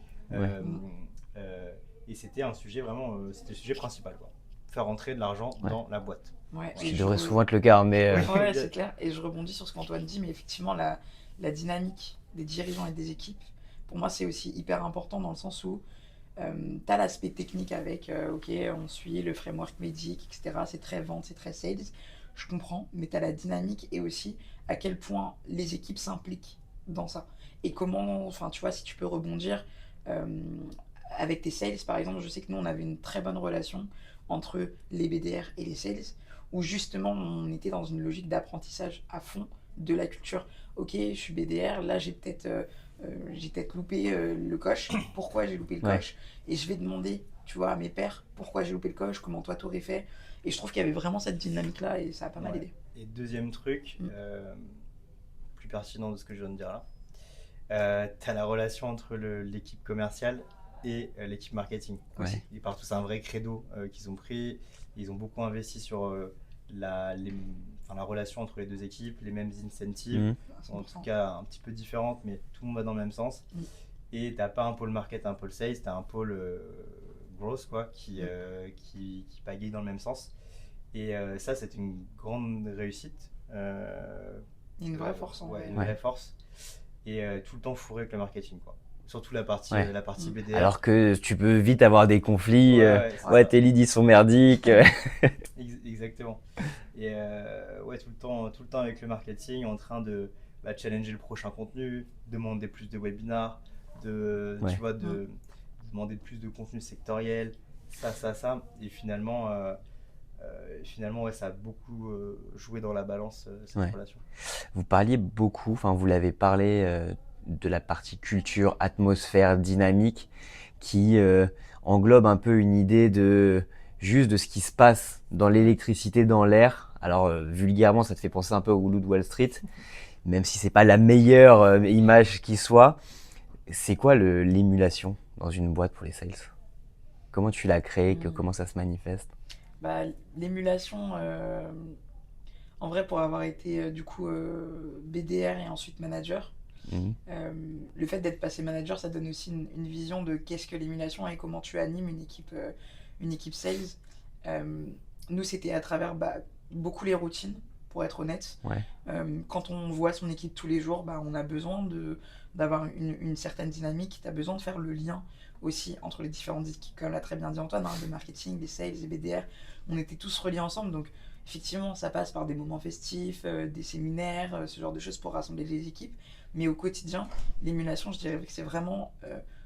S2: et c'était un sujet vraiment, c'était le sujet principal, quoi. Faire rentrer de l'argent dans la boîte.
S1: Ce qui devrait souvent être le cas, mais
S3: ouais, c'est clair. Et je rebondis sur ce qu'Antoine dit, mais effectivement la dynamique des dirigeants et des équipes, pour moi c'est aussi hyper important dans le sens où tu as l'aspect technique avec ok, on suit le framework médic, etc. C'est très vente, c'est très sales. Je comprends, mais tu as la dynamique et aussi à quel point les équipes s'impliquent dans ça. Et comment, enfin tu vois, si tu peux rebondir avec tes sales, par exemple, je sais que nous on avait une très bonne relation entre les BDR et les sales, où justement on était dans une logique d'apprentissage à fond de la culture. Ok, je suis BDR, là j'ai peut-être loupé le coche, pourquoi j'ai loupé le coche, et je vais demander, tu vois, à mes pairs, pourquoi j'ai loupé le coche, comment toi t'aurais fait. Et je trouve qu'il y avait vraiment cette dynamique-là et ça a pas mal
S2: Ouais.
S3: aidé.
S2: Et deuxième truc,
S3: Mm.
S2: plus pertinent de ce que je viens de dire là, tu as la relation entre l'équipe commerciale et l'équipe marketing.
S3: Aussi.
S1: Ouais.
S2: Et partout, c'est un vrai credo qu'ils ont pris. Ils ont beaucoup investi sur la relation entre les deux équipes, les mêmes incentives,
S1: Mhm.
S2: en
S3: 100%.
S2: tout cas un petit peu différentes, mais tout le monde va dans le même sens.
S3: Mm.
S2: Et tu n'as pas un pôle market, un pôle sales, tu as un pôle growth quoi, qui pagaille dans le même sens. Et ça, c'est une grande réussite.
S3: Une vraie force en
S2: Ouais,
S3: vrai.
S2: une
S1: Ouais.
S2: vraie force. Et tout le temps fourré avec le marketing, quoi. Surtout la partie
S3: Mm.
S2: BDR.
S1: Alors que tu peux vite avoir des conflits.
S2: c'est
S1: Ouais,
S2: ça.
S1: tes leads ils sont merdiques.
S2: Exactement. Et ouais, tout le temps avec le marketing, en train de challenger le prochain contenu, demander plus de webinars,
S1: Ouais.
S2: tu vois, de demander plus de contenu sectoriel, ça. Et finalement, ouais, ça a beaucoup joué dans la balance, cette
S1: Ouais.
S2: relation.
S1: Vous parliez beaucoup, enfin vous l'avez parlé de la partie culture, atmosphère, dynamique, qui englobe un peu une idée de juste de ce qui se passe dans l'électricité, dans l'air. Alors vulgairement, ça te fait penser un peu au Loup de Wall Street, même si c'est pas la meilleure image qui soit. C'est quoi l'émulation dans une boîte pour les sales? Comment tu l'as créée? Comment ça se manifeste?
S3: Bah, l'émulation, en vrai, pour avoir été du coup BDR et ensuite manager,
S1: Mhm.
S3: le fait d'être passé manager, ça donne aussi une vision de qu'est-ce que l'émulation et comment tu animes une équipe sales. Nous, c'était à travers beaucoup les routines, pour être honnête.
S1: Ouais.
S3: Quand on voit son équipe tous les jours, on a besoin d'avoir une certaine dynamique. Tu as besoin de faire le lien aussi entre les différentes équipes, comme l'a très bien dit Antoine, le marketing, les sales, les BDR. On était tous reliés ensemble, donc effectivement, ça passe par des moments festifs, des séminaires, ce genre de choses pour rassembler les équipes. Mais au quotidien, l'émulation, je dirais que c'est vraiment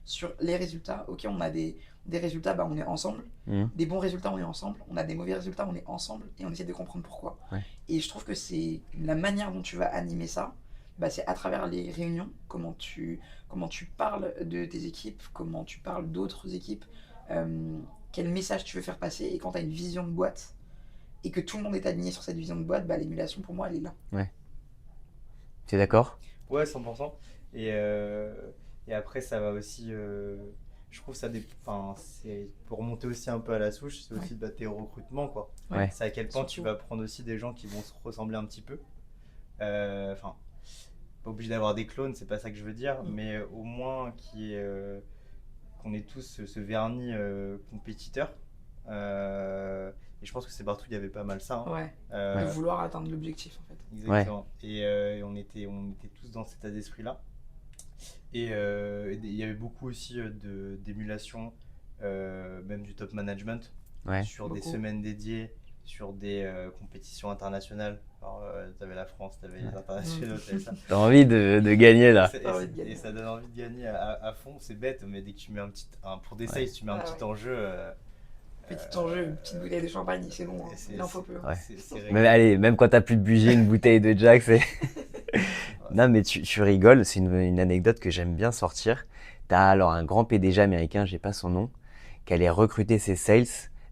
S3: sur les résultats. Ok, on a des résultats, on est ensemble.
S1: Mhm.
S3: Des bons résultats, on est ensemble. On a des mauvais résultats, on est ensemble. Et on essaie de comprendre pourquoi.
S1: Ouais.
S3: Et je trouve que c'est la manière dont tu vas animer ça, c'est à travers les réunions, comment tu parles de tes équipes, comment tu parles d'autres équipes, quel message tu veux faire passer. Et quand tu as une vision de boîte et que tout le monde est aligné sur cette vision de boîte, l'émulation pour moi, elle est là.
S1: Tu es d'accord?
S2: Ouais, 100%. Et après, ça va aussi. Je trouve ça c'est pour remonter aussi un peu à la souche, c'est aussi tes recrutements, quoi.
S1: Ouais.
S2: C'est à quel point tu
S3: Surtout.
S2: vas prendre aussi des gens qui vont se ressembler un petit peu. Enfin, pas obligé d'avoir des clones, c'est pas ça que je veux dire, mais au moins qu'on ait tous ce vernis compétiteur. Et je pense que c'est partout, il y avait pas mal ça. Hein.
S3: Ouais.
S2: Euh,
S3: De vouloir atteindre l'objectif, en fait.
S2: Exactement. Et on était tous dans cet état d'esprit-là. Et il y avait beaucoup aussi d'émulation, même du top management,
S1: Ouais.
S2: sur des
S3: Beaucoup.
S2: semaines dédiées, sur des compétitions internationales. Alors, t'avais la France, t'avais les internationaux, t'avais ça.
S1: T'as envie de gagner là.
S3: T'as envie de gagner.
S2: Et ça donne envie de gagner à fond. C'est bête, mais dès que tu mets pour des sales, tu mets un
S3: Ah
S2: petit
S3: ouais.
S2: enjeu.
S3: Petit enjeu, une petite bouteille de champagne, c'est bon, hein. Il en faut peu.
S1: Ouais.
S2: C'est
S1: Mais
S2: réglé.
S1: allez, même quand t'as plus de budget, une bouteille de Jack, c'est. Non, mais tu rigoles, c'est une anecdote que j'aime bien sortir. T'as alors un grand PDG américain, j'ai pas son nom, qui allait recruter ses sales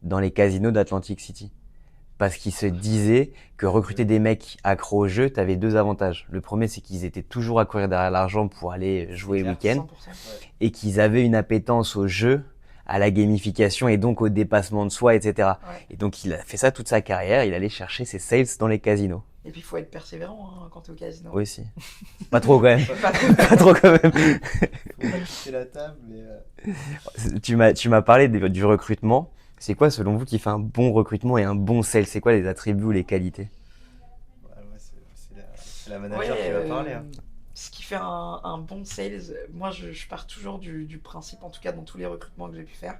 S1: dans les casinos d'Atlantic City. Parce qu'il se disait que recruter des mecs accros au jeu, t'avais deux avantages. Le premier, c'est qu'ils étaient toujours à courir derrière l'argent pour aller jouer le
S2: clair.
S1: week-end
S3: 100%.
S1: et qu'ils avaient une appétence au jeu, à la gamification et donc au dépassement de soi, etc.
S3: Ouais.
S1: Et donc il a fait ça toute sa carrière, il allait chercher ses sales dans les casinos.
S3: Et puis il faut être persévérant quand t'es au casino.
S1: Oui, aussi. Pas trop quand même.
S3: Pas trop.
S1: Pas trop quand même.
S2: Faut pas quitter la table, mais
S1: Tu m'as parlé du recrutement. C'est quoi, selon vous, qui fait un bon recrutement et un bon sales? C'est quoi les attributs ou les qualités?
S2: c'est la manager qui va parler. Hein.
S3: Ce qui fait un bon sales, moi je pars toujours du principe, en tout cas dans tous les recrutements que j'ai pu faire,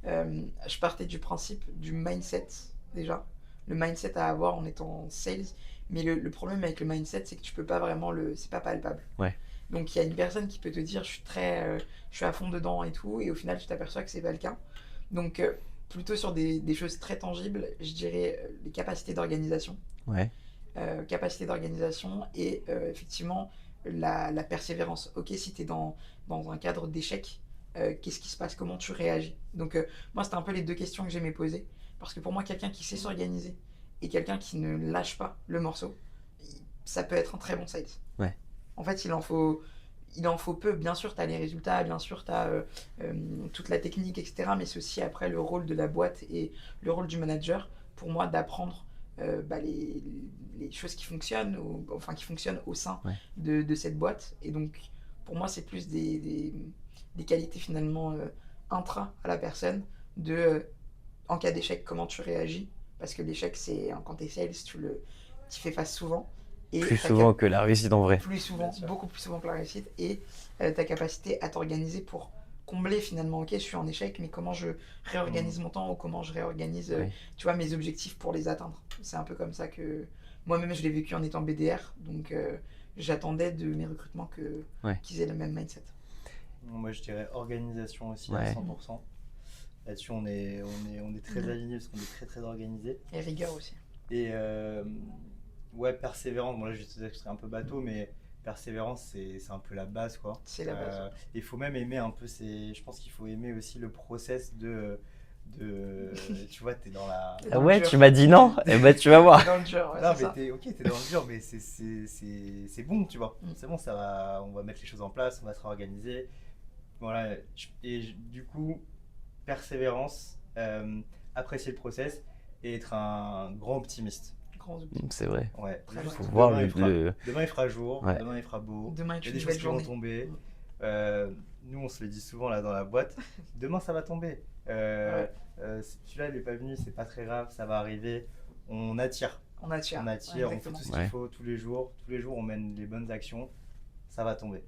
S3: je partais du principe du mindset déjà. Le mindset à avoir en étant sales. Mais le problème avec le mindset, c'est que tu peux pas vraiment c'est pas palpable.
S1: Ouais.
S3: Donc il y a une personne qui peut te dire je suis à fond dedans et tout, et au final tu t'aperçois que c'est pas le cas. Donc plutôt sur des choses très tangibles, je dirais les capacités d'organisation.
S1: Ouais.
S3: Capacité d'organisation et effectivement la persévérance. Ok, si tu es dans un cadre d'échec, qu'est-ce qui se passe? Comment tu réagis? Donc moi, c'était un peu les deux questions que j'aimais poser. Parce que pour moi, quelqu'un qui sait s'organiser et quelqu'un qui ne lâche pas le morceau, ça peut être un très bon sales.
S1: Ouais.
S3: En fait, il en faut peu. Bien sûr, tu as les résultats, bien sûr, tu as toute la technique, etc. Mais c'est aussi après le rôle de la boîte et le rôle du manager, pour moi, d'apprendre les choses qui fonctionnent, qui fonctionnent au sein
S1: Ouais.
S3: de cette boîte. Et donc, pour moi, c'est plus des qualités finalement intra à la personne, en cas d'échec, comment tu réagis. Parce que l'échec, c'est quand tu es sales, tu fais face souvent. Et
S1: Plus souvent que la réussite en vrai.
S3: plus souvent,
S2: Bien sûr.
S3: beaucoup plus souvent que la réussite, et ta capacité à t'organiser pour combler finalement, ok, je suis en échec, mais comment je réorganise mon temps ou comment je réorganise
S1: Ouais.
S3: tu vois, mes objectifs pour les atteindre. C'est un peu comme ça que moi-même je l'ai vécu en étant BDR, donc j'attendais de mes recrutements
S1: Ouais.
S3: qu'ils aient le même mindset.
S2: Moi, je dirais organisation aussi
S1: Ouais.
S2: à 100%. Là-dessus, on est très alignés parce qu'on est très très organisé.
S3: Et rigueur aussi.
S2: Et ouais, persévérance. Bon, là, je sais que je serais un peu bateau, mais persévérance, c'est un peu la base, quoi.
S3: C'est la base.
S2: Il faut même aimer un peu je pense qu'il faut aimer aussi le process tu vois, t'es dans la.
S3: T'es
S1: Ah
S3: dans le
S1: ouais,
S3: dur.
S1: tu m'as dit non? Eh ben tu vas voir.
S3: Dans le dur, ouais,
S2: Non,
S3: c'est
S2: mais
S3: ça.
S2: t'es dans le dur, mais c'est bon, tu vois. C'est bon, on va mettre les choses en place, on va se réorganiser. Voilà. Du coup, persévérance, apprécier le process et être un grand optimiste.
S3: Grand objectif.
S1: C'est vrai.
S2: Ouais.
S3: Très
S2: Juste
S3: bien.
S1: Faut voir
S2: demain,
S1: le...
S2: demain, il fera jour,
S1: Ouais.
S2: demain il fera beau.
S3: Demain est
S2: Il y a
S3: une
S2: des
S3: nouvelle
S2: choses qui vont
S3: journée.
S2: tomber. Nous, on se le dit souvent là dans la boîte. Demain, ça va tomber. Celui-là, il n'est pas venu, c'est pas très grave, ça va arriver. On attire.
S3: On attire.
S2: On attire, on fait
S3: exactement.
S2: tout ce qu'il faut tous les jours. Tous les jours, on mène les bonnes actions. Ça va tomber.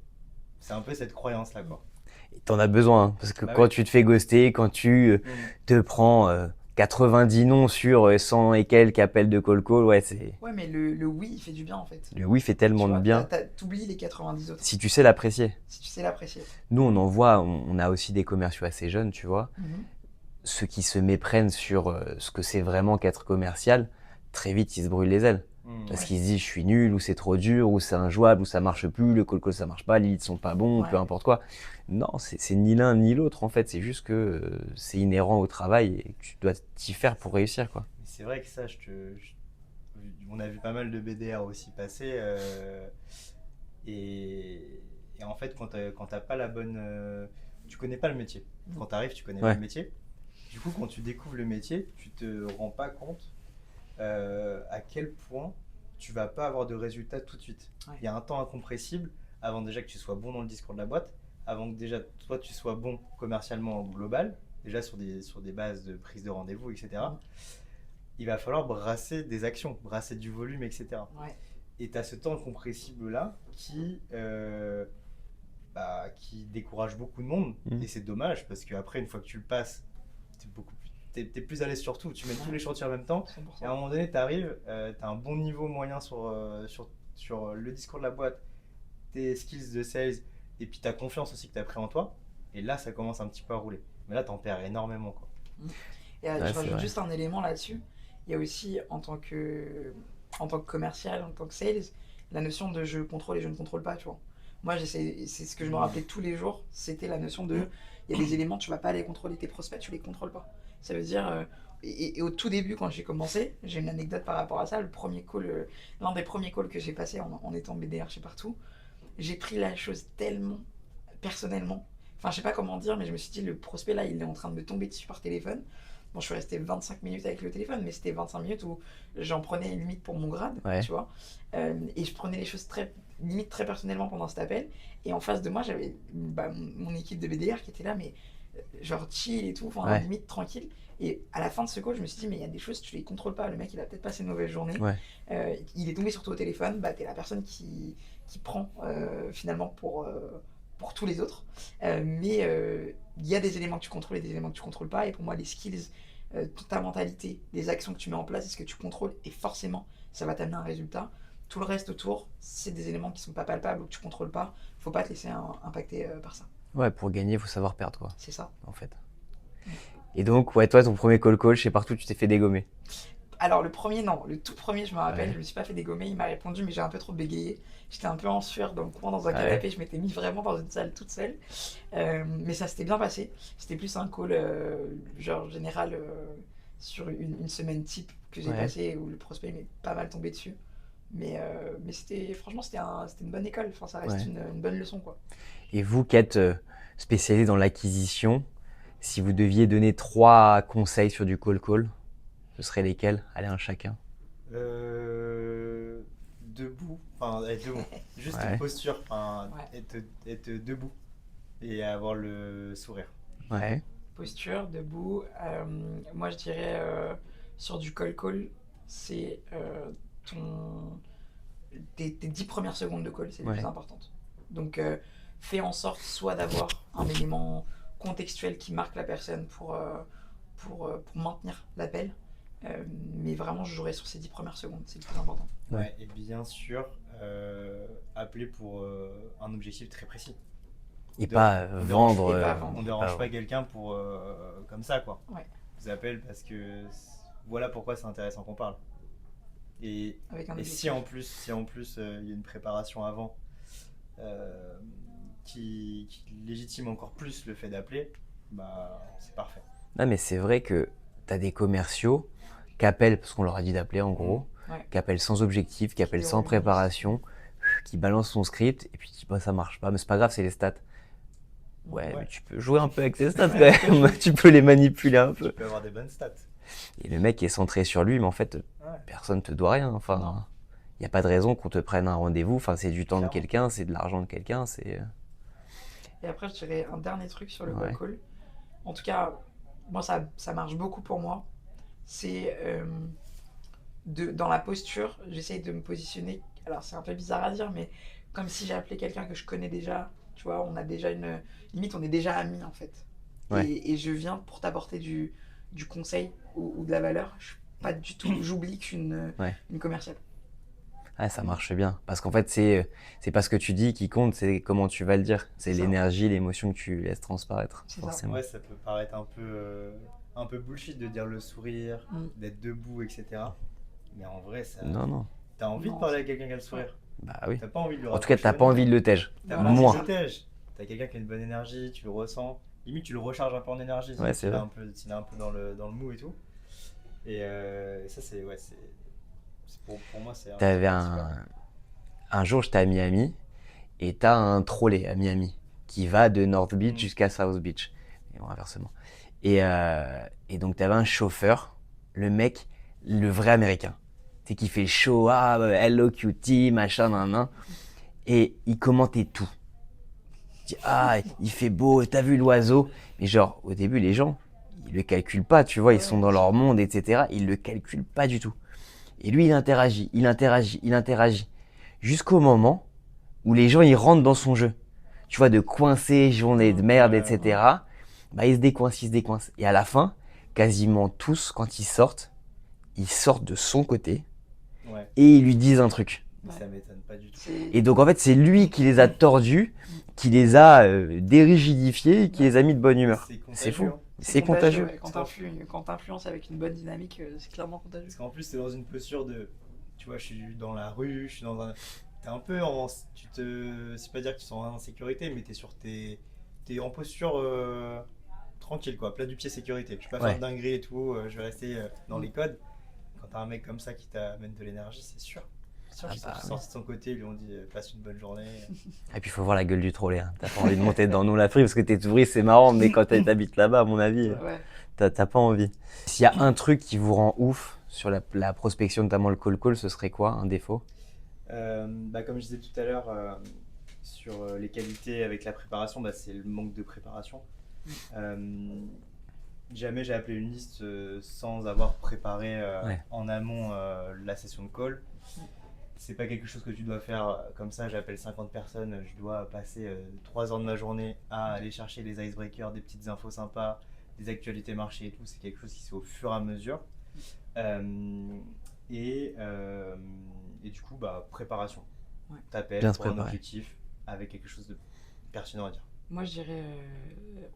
S2: C'est un peu cette croyance-là, quoi.
S1: T'en as besoin, hein, parce que
S2: Bah
S1: quand
S2: oui.
S1: tu te fais ghoster, quand tu te prends 90 noms sur 100 et quelques appels de call, ouais, c'est...
S3: Ouais, mais le oui, il fait du bien en fait.
S1: Le oui fait tellement
S3: Tu
S1: de
S3: vois,
S1: bien,
S3: t'oublies les 90 autres,
S1: si tu sais l'apprécier.
S3: si tu sais l'apprécier.
S1: Nous, on en voit, on a aussi des commerciaux assez jeunes, tu vois. Ceux qui se méprennent sur ce que c'est vraiment qu'être commercial, très vite, ils se brûlent les ailes. Parce
S3: Ouais.
S1: qu'ils se disent, je suis nul, ou c'est trop dur, ou c'est injouable, ou ça marche plus, le call ça marche pas, les leads sont pas bons,
S3: Ouais.
S1: peu importe quoi. Non, c'est ni l'un ni l'autre en fait, c'est juste que c'est inhérent au travail et que tu dois t'y faire pour réussir, quoi.
S2: Mais c'est vrai que ça, on a vu pas mal de BDR aussi passer. Et en fait, quand t'as pas la bonne. Tu connais pas le métier. Quand t'arrives, tu connais pas
S1: Ouais.
S2: le métier. Du coup, quand tu découvres le métier, tu te rends pas compte à quel point tu vas pas avoir de résultats tout de suite.
S3: Ouais.
S2: Il y a un temps incompressible avant déjà que tu sois bon dans le discours de la boîte, avant que déjà toi tu sois bon commercialement au global, déjà sur des bases de prise de rendez-vous, etc. Il va falloir brasser des actions, brasser du volume, etc.
S3: Ouais.
S2: Et tu as ce temps incompressible là qui décourage beaucoup de monde. Et c'est dommage parce qu'après, une fois que tu le passes, t'es plus à l'aise sur tout. Tu mets tous les chantiers en même temps.
S3: 100%.
S2: Et à un moment donné, tu arrives, tu as un bon niveau moyen sur le discours de la boîte, tes skills de sales, et puis ta confiance aussi que tu as pris en toi. Et là, ça commence un petit peu à rouler. Mais là, tu en perds énormément, quoi.
S3: Et
S1: Ouais,
S3: je
S1: c'est
S3: rajoute
S1: vrai.
S3: juste un élément là-dessus. Il y a aussi, en tant que commercial, en tant que sales, la notion de je contrôle et je ne contrôle pas, tu vois. Moi, c'est ce que je me rappelais tous les jours, c'était la notion de, il y a des éléments, tu vas pas les contrôler, tes prospects, tu les contrôles pas. Ça veut dire, et au tout début, quand j'ai commencé, j'ai une anecdote par rapport à ça, l'un des premiers calls que j'ai passé en étant BDR chez Partout, j'ai pris la chose tellement personnellement. Enfin, je sais pas comment dire, mais je me suis dit, le prospect là, il est en train de me tomber dessus par téléphone. Bon, je suis resté 25 minutes avec le téléphone, mais c'était 25 minutes où j'en prenais limite pour mon grade,
S1: Ouais.
S3: tu vois. Et je prenais les choses limite très personnellement pendant cet appel. Et en face de moi, j'avais mon équipe de BDR qui était là, mais genre chill et tout, enfin
S1: Ouais.
S3: limite tranquille. Et à la fin de ce call, je me suis dit, mais il y a des choses, tu les contrôles pas. Le mec, il a peut-être passé une mauvaise journée.
S1: Ouais.
S3: Il est tombé sur toi au téléphone, bah, t'es la personne qui prend finalement pour tous les autres. Mais il y a des éléments que tu contrôles et des éléments que tu contrôles pas. Et pour moi, les skills, toute ta mentalité, les actions que tu mets en place, c'est ce que tu contrôles. Et forcément, ça va t'amener un résultat. Tout le reste autour, c'est des éléments qui sont pas palpables ou que tu contrôles pas. Faut pas te laisser impacter par ça.
S1: Ouais, pour gagner, il faut savoir perdre, quoi,
S3: C'est ça.
S1: en fait. Et donc, ouais, toi, ton premier call, je sais partout, tu t'es fait dégommer.
S3: Alors le premier, non. Le tout premier, je me rappelle,
S1: Ouais.
S3: je me suis pas fait dégommer. Il m'a répondu, mais j'ai un peu trop bégayé. J'étais un peu en sueur dans le coin, dans un
S1: Ouais.
S3: canapé. Je m'étais mis vraiment dans une salle toute seule. Mais ça s'était bien passé. C'était plus un call genre général sur une semaine type que j'ai
S1: Ouais.
S3: passée où le prospect m'est pas mal tombé dessus. Mais franchement, c'était une bonne école. Enfin, ça reste
S1: Ouais.
S3: une bonne leçon, quoi.
S1: Et vous qui êtes spécialisé dans l'acquisition, si vous deviez donner 3 conseils sur du call call, ce seraient lesquels? Allez, un chacun.
S2: Debout, enfin être debout, juste
S1: Ouais.
S2: une posture, enfin
S3: Ouais.
S2: être debout et avoir le sourire.
S1: Ouais.
S3: Posture, debout. Moi, je dirais sur du call, c'est ton tes 10 premières secondes de call, c'est les
S1: Ouais.
S3: plus importantes. Donc, fais en sorte soit d'avoir un élément contextuel qui marque la personne pour maintenir l'appel, mais vraiment, je jouerai sur ces 10 premières secondes, c'est le plus important.
S1: Ouais.
S2: Ouais, et bien sûr, appeler pour un objectif très précis.
S1: Et
S2: On
S1: pas
S2: dérange-
S1: vendre.
S3: et pas vendre.
S2: On dérange pas quelqu'un pour comme ça, quoi.
S3: Ouais,
S2: Je vous appelle parce que voilà pourquoi c'est intéressant qu'on parle. Et,
S3: avec un
S2: et
S3: objectif.
S2: si en plus il y a une préparation avant euh, qui légitime encore plus le fait d'appeler, bah c'est parfait.
S1: Non, mais c'est vrai que tu as des commerciaux qui appellent, parce qu'on leur a dit d'appeler en gros,
S3: Ouais.
S1: qui appellent sans objectif, qui appellent
S3: déroulent
S1: sans
S3: une
S1: préparation, qui balancent son script, et puis qui disent bah, ça marche pas, mais c'est pas grave, c'est les stats. Ouais,
S2: Ouais.
S1: mais tu peux jouer un peu avec ces stats quand même, tu peux les manipuler un
S2: Tu
S1: peu.
S2: peux avoir des bonnes stats.
S1: Et le mec est centré sur lui, mais en fait,
S2: Ouais.
S1: personne te doit rien.
S3: Non.
S1: Enfin, il n'y a pas de raison qu'on te prenne un rendez-vous. Enfin, c'est du temps de
S2: Clairement.
S1: quelqu'un, c'est de l'argent de quelqu'un. C'est
S3: Et après, je dirais un dernier truc sur le
S1: Ouais.
S3: call. En tout cas, moi, ça marche beaucoup pour moi. C'est dans la posture, j'essaye de me positionner. Alors, c'est un peu bizarre à dire, mais comme si j'ai appelé quelqu'un que je connais déjà. Tu vois, on a déjà une. Limite, on est déjà amis, en fait.
S1: Ouais.
S3: Et je viens pour t'apporter du conseil ou de la valeur. Je suis pas du tout. J'oublie que je suis
S1: Ouais.
S3: une commerciale.
S1: Ah, ça marche bien. Parce qu'en fait, c'est pas ce que tu dis qui compte, c'est comment tu vas le dire. C'est
S3: C'est ça.
S1: l'énergie, l'émotion que tu laisses transparaître,
S3: C'est ça.
S1: forcément.
S2: Ouais, ça peut paraître un peu bullshit de dire le sourire,
S3: Mm.
S2: d'être debout, etc. Mais en vrai, ça.
S1: Non, non.
S2: T'as envie
S3: Non,
S2: de parler à quelqu'un qui a le sourire.
S1: Bah oui.
S2: T'as pas envie de le
S1: En tout cas,
S2: raccrocher
S1: t'as
S2: au
S1: pas
S2: nez.
S1: envie de le tège.
S2: T'as
S3: Voilà,
S2: pas
S1: Moi.
S2: envie de le tège. T'as quelqu'un qui a une bonne énergie, tu le ressens. Limite, tu le recharges un peu en énergie.
S1: Ouais, c'est vrai.
S2: S'il est un peu dans le mou et tout. Et ça, c'est. Ouais, pour moi, c'est.
S1: T'avais
S2: super.
S1: un jour, j'étais à Miami et t'as un trolley à Miami qui va de North Beach
S2: Mm.
S1: jusqu'à South Beach. Et bon, inversement. Et donc, t'avais un chauffeur, le mec, le vrai américain. C'est qui fait le show, ah, hello cutie, machin, nan, nan. Et il commentait tout. Il dit, ah, il fait beau, t'as vu l'oiseau? Mais genre, au début, les gens, ils le calculent pas, tu vois, ils
S3: Ouais,
S1: sont dans
S3: bien
S1: leur
S3: sûr.
S1: monde, etc. Ils le calculent pas du tout. Et lui, il interagit, il interagit, il interagit. Jusqu'au moment où les gens, ils rentrent dans son jeu. Tu vois, de coincer, journée de merde,
S2: Ouais,
S1: etc. Bah, ils se décoincent, ils se décoincent. Et à la fin, quasiment tous, quand ils sortent de son côté
S2: ouais.
S1: et ils lui disent un truc.
S2: Mais
S3: Ouais.
S2: ça m'étonne pas du tout.
S1: Et donc, en fait, c'est lui qui les a tordus, qui les a dérigidifiés et qui les a mis de bonne humeur. C'est fou.
S2: contagieux, hein.
S1: C'est contagieux.
S3: Ouais. Quand t'influences avec une bonne dynamique, c'est clairement contagieux.
S2: Parce qu'en plus, t'es dans une posture de. Tu vois, je suis dans la rue, je suis dans un. T'es un peu en. C'est pas dire que tu sens en insécurité, mais t'es en posture tranquille, quoi. Plat du pied sécurité. Je vais pas
S1: Ouais.
S2: faire de dinguerie et tout, je vais rester dans les codes. Quand t'as un mec comme ça qui t'amène de l'énergie, c'est sûr. C'est sûr
S1: Ah
S2: qu'ils
S1: bah,
S2: sont sortis de son côté, ils lui ont dit passe une bonne journée.
S1: Et puis, il faut voir la gueule du trolley. Hein. T'as pas envie de monter dans nous l'Afrique parce que t'es touriste, c'est marrant, mais quand t'habites là-bas, à mon avis,
S3: Ouais.
S1: t'as pas envie. S'il y a un truc qui vous rend ouf sur la prospection, notamment le call, ce serait quoi, un défaut?
S2: Comme je disais tout à l'heure, sur les qualités avec la préparation, c'est le manque de préparation. Jamais j'ai appelé une liste sans avoir préparé
S1: Ouais.
S2: en amont la session de call. C'est pas quelque chose que tu dois faire comme ça. J'appelle 50 personnes, je dois passer 3 heures de ma journée à aller chercher des icebreakers, des petites infos sympas, des actualités marché et tout. C'est quelque chose qui se fait au fur et à mesure. Et du coup, préparation.
S3: Ouais.
S2: T'appelles
S1: Bien se
S2: pour un
S1: préparer.
S2: objectif avec quelque chose de pertinent à dire.
S3: Moi, je dirais,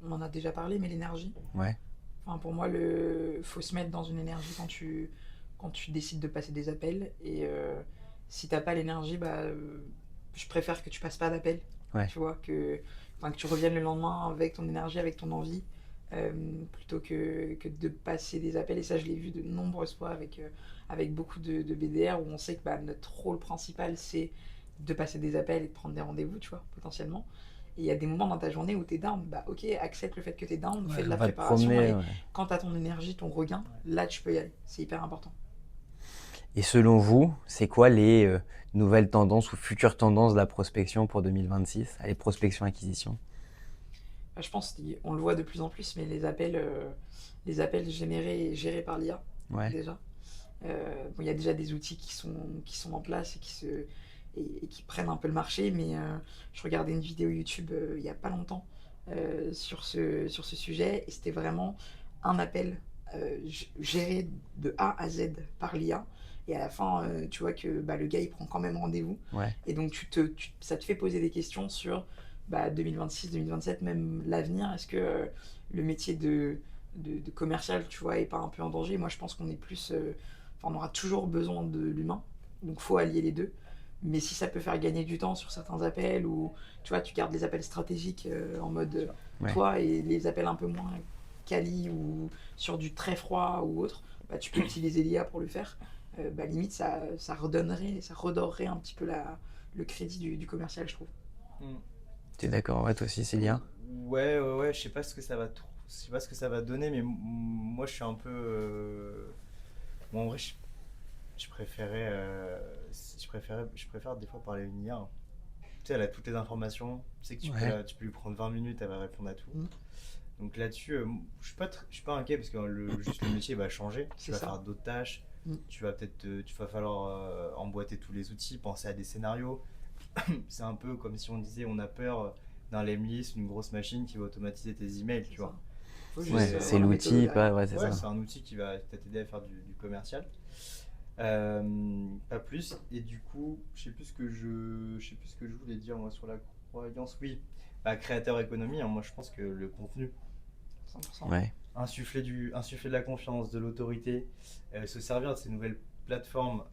S3: on en a déjà parlé, mais l'énergie.
S1: Ouais.
S3: Enfin, pour moi, faut se mettre dans une énergie quand tu décides de passer des appels. Et si t'as pas l'énergie, je préfère que tu passes pas d'appel.
S1: Ouais.
S3: Tu vois, que tu reviennes le lendemain avec ton énergie, avec ton envie. plutôt que de passer des appels. Et ça, je l'ai vu de nombreuses fois avec beaucoup de BDR où on sait que bah, notre rôle principal, c'est de passer des appels et de prendre des rendez-vous, tu vois, potentiellement. Et il y a des moments dans ta journée où tu es down. Bah, ok, accepte le fait que tu es down, fais de
S1: On
S3: la
S1: va te
S3: préparation.
S1: promener.
S3: Et
S1: Ouais.
S3: quand tu as ton énergie, ton regain, là, tu peux y aller. C'est hyper important.
S1: Et selon vous, c'est quoi les nouvelles tendances ou futures tendances de la prospection pour 2026? Allez, prospection-acquisition.
S3: Bah, je pense qu'on le voit de plus en plus, mais les appels gérés par l'IA,
S1: Ouais.
S3: déjà. Bon, il y a déjà des outils qui sont en place et qui prennent un peu le marché, mais je regardais une vidéo YouTube il n'y a pas longtemps sur ce sujet, et c'était vraiment un appel géré de A à Z par l'IA. Et à la fin, tu vois que bah, le gars, il prend quand même rendez-vous.
S1: Ouais.
S3: Et donc, ça te fait poser des questions sur bah, 2026, 2027, même l'avenir. Est-ce que le métier de commercial, tu vois, est pas un peu en danger? Moi, je pense qu'on est plus... Enfin, on aura toujours besoin de l'humain, donc faut allier les deux. Mais si ça peut faire gagner du temps sur certains appels, ou tu vois, tu gardes les appels stratégiques en mode
S1: Ouais.
S3: toi, et les appels un peu moins quali ou sur du très froid ou autre, bah, tu peux utiliser l'IA pour le faire. Bah, limite, ça redorerait un petit peu le crédit du commercial, je trouve.
S1: Tu es d'accord? Ouais, toi aussi, Célia?
S2: Ouais, je sais pas ce que ça va je sais pas ce que ça va donner, mais moi je suis un peu moi, en vrai je préférais je préfère des fois parler à une IA, hein. Tu sais, elle a toutes les informations, tu sais que
S1: Ouais.
S2: tu peux lui prendre 20 minutes, elle va répondre à tout.
S3: Mm.
S2: Donc là-dessus, je suis pas inquiet parce que juste le métier va changer. Tu
S3: C'est
S2: vas
S3: ça.
S2: faire d'autres tâches.
S3: Mm.
S2: Tu vas falloir emboîter tous les outils, penser à des scénarios. C'est un peu comme si on disait on a peur d'un Lemlist, une grosse machine qui va automatiser tes emails,
S3: C'est
S2: tu
S3: ça.
S2: vois.
S3: Faut
S1: Ouais,
S3: juste
S1: c'est
S3: voir la méthode
S1: l'outil,
S3: derrière.
S1: pas. Ouais, c'est
S2: Ouais,
S1: ça.
S2: c'est un outil qui va t'aider à faire du commercial. Pas plus. Et du coup, je sais plus ce que je voulais dire moi sur la croyance. Oui, bah, créateur économie, hein, moi je pense que le contenu,
S3: 100%.
S1: Ouais.
S2: insuffler de la confiance, de l'autorité, se servir de ces nouvelles plateformes.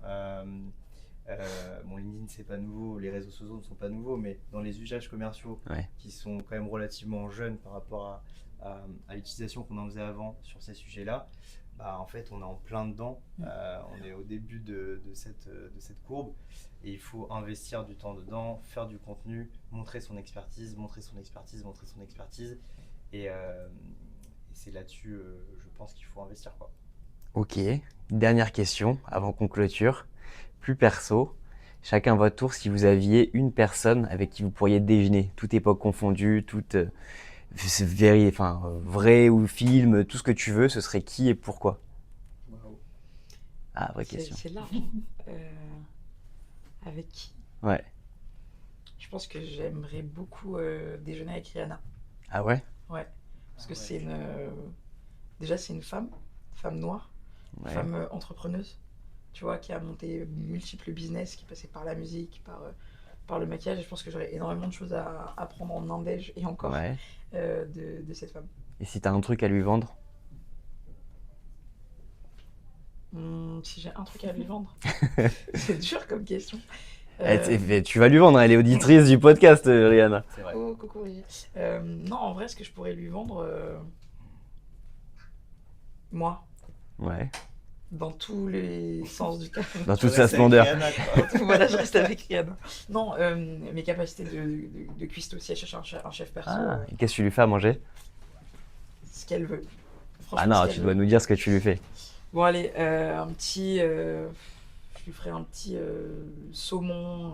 S2: Bon, LinkedIn c'est pas nouveau, les réseaux sociaux ne sont pas nouveaux, mais dans les usages commerciaux
S1: Ouais.
S2: qui sont quand même relativement jeunes par rapport à l'utilisation qu'on en faisait avant sur ces sujets-là, bah, en fait on est en plein dedans. On est au début de cette courbe et il faut investir du temps dedans, faire du contenu, montrer son expertise, et c'est là-dessus, je pense qu'il faut investir, quoi.
S1: Ok. Dernière question avant qu'on clôture. Plus perso. Chacun votre tour, si vous aviez une personne avec qui vous pourriez déjeuner, toute époque confondue, toute vrai ou film, tout ce que tu veux, ce serait qui et pourquoi?
S2: Waouh.
S1: Ah, vraie question.
S3: C'est large. Hein. Avec qui?
S1: Ouais.
S3: Je pense que j'aimerais beaucoup déjeuner avec Rihanna.
S1: Ah ouais?
S3: Ouais. Parce que
S2: Ouais.
S3: c'est déjà, c'est une femme noire,
S1: Ouais.
S3: femme entrepreneuse, tu vois, qui a monté multiples business, qui passait par la musique, par le maquillage. Et je pense que j'aurais énormément de choses à apprendre en indège et encore
S1: Ouais.
S3: de cette femme.
S1: Et si t'as un truc à lui vendre?
S3: Si j'ai un truc à lui vendre, c'est dur comme question.
S1: Tu vas lui vendre, elle est auditrice du podcast, Rihanna.
S2: C'est vrai.
S3: Oh, coucou Brigitte. Non, en vrai, ce que je pourrais lui vendre, moi,
S1: Ouais.
S3: dans tous les sens du terme.
S1: Dans
S2: Tu
S1: toute sa
S2: restes avec
S1: splendeur.
S2: Rihanna, quoi.
S3: Voilà, je reste avec Rihanna. Non, mes capacités de cuistot, si elle cherche un chef perso,
S1: Ah, et qu'est-ce que tu lui fais à manger?
S3: ce qu'elle veut.
S1: Ah
S3: Franchement,
S1: non,
S3: ce
S1: tu
S3: qu'elle
S1: dois
S3: veut.
S1: nous dire ce que tu lui fais.
S3: Bon, allez, je lui ferai un petit saumon,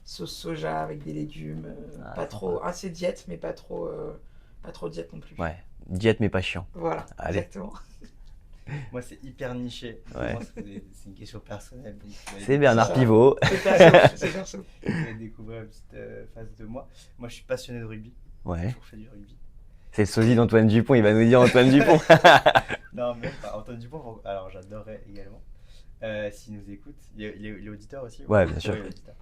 S3: sauce soja avec des légumes.
S1: Ah,
S3: Pas
S1: sympa.
S3: trop, assez diète, mais pas trop diète non plus.
S1: Ouais, diète mais pas chiant.
S3: Voilà,
S1: Allez.
S3: exactement.
S2: Moi, c'est hyper niché.
S1: Ouais.
S2: Moi, c'est une question personnelle. Donc
S1: C'est Bernard
S3: ça.
S1: Pivot.
S3: C'est perso, c'est perso.
S2: Vous allez découvrir une petite face de moi. Moi, je suis passionné de rugby. J'ai
S1: Ouais.
S2: toujours fait du rugby.
S1: C'est le sosie d'Antoine Dupont, il va nous dire Antoine Dupont.
S2: Non, même pas. Antoine Dupont, alors j'adorerais également. S'il nous écoute, il est auditeur aussi.
S1: Ouais, bien sûr.
S2: il est auditeur.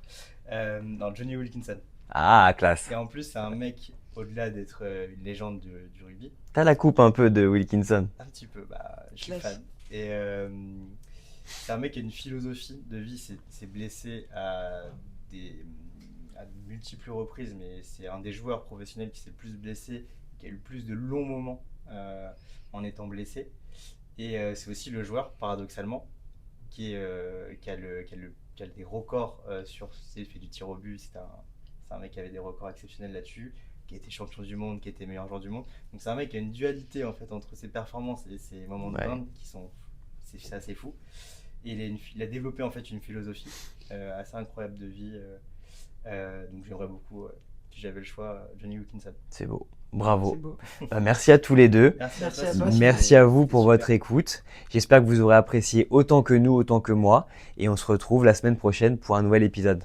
S2: Non, Johnny Wilkinson.
S1: Ah, classe.
S2: Et en plus, c'est un mec, au-delà d'être une légende du rugby,
S1: T'as la coupe un peu de Wilkinson.
S2: un petit peu, bah, je suis
S3: Classe.
S2: fan. Et c'est un mec qui a une philosophie de vie, s'est blessé à de multiples reprises, mais c'est un des joueurs professionnels qui s'est le plus blessé, qui a eu le plus de longs moments en étant blessé. Et c'est aussi le joueur, paradoxalement, qui a des records il fait du tir au but. C'est un mec qui avait des records exceptionnels là-dessus, qui était champion du monde, qui était meilleur joueur du monde. Donc c'est un mec qui a une dualité en fait entre ses performances et ses moments de grind c'est assez fou. Et il a développé en fait une philosophie assez incroyable de vie. Donc j'aimerais beaucoup, si j'avais le choix, Johnny Wilkinson.
S1: C'est beau. Bravo.
S3: C'est beau.
S1: Merci à tous les deux.
S2: Merci
S3: à
S2: toi.
S3: toi.
S1: Merci à vous pour
S2: C'était
S1: votre écoute. J'espère que vous aurez apprécié autant que nous, autant que moi. Et on se retrouve la semaine prochaine pour un nouvel épisode.